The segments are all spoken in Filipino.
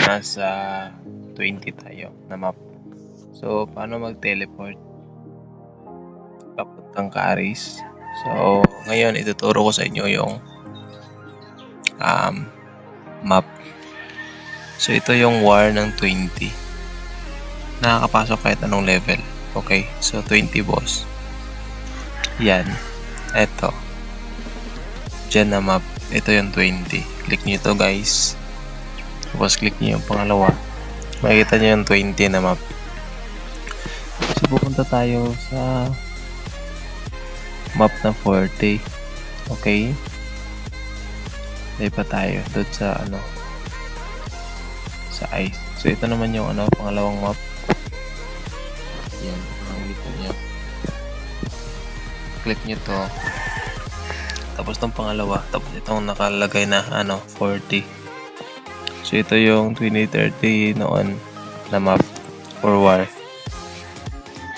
nasa 20 tayo na map. So, paano mag-teleport? Papuntang Caris. So, ngayon ituturo ko sa inyo yung map. So, ito yung war ng 20. Nakakapasok kahit anong level. Okay, so 20 boss. Yan. Ito. Diyan na map. Ito yung 20. Click nyo ito guys. Tapos click nyo yung pangalawa. Makikita nyo yung 20 na map. So, pupunta tayo sa map na 40. Okay. Dahil pa tayo doon sa sa ice. So, ito naman yung pangalawang map. Yan. Makikita nyo. Click nyo to. Tapos itong pangalawa. Tapos itong nakalagay na 40. So, ito yung 2030 noon na map for war.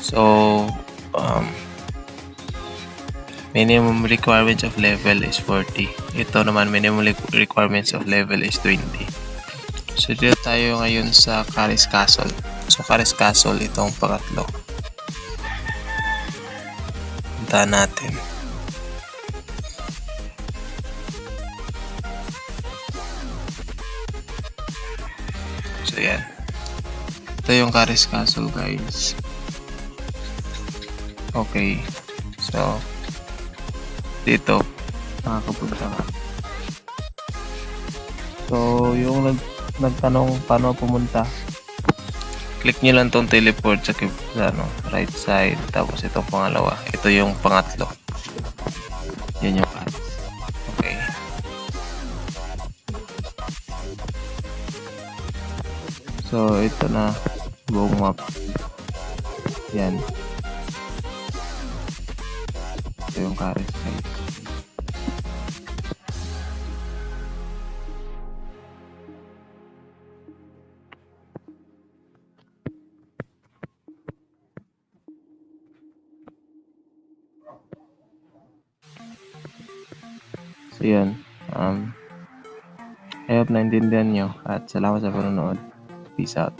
So, minimum requirements of level is 40. Ito naman, minimum requirements of level is 20. So, dito tayo ngayon sa Caris Castle. So, Caris Castle, itong pangatlo. Puntahan natin. So, yan. Ito yung Caris Castle, guys. Okay. So, dito, nakakapunta ka. So, yung nagtanong paano pumunta, click nyo lang tong teleport sa right side. Tapos itong pangalawa. Ito yung pangatlo. Yan yung Caris. Okay. So, ito na buong map. Yan. Ito yung Caris guys. So, yan. I hope naintindihan nyo at salamat sa panonood. Peace out.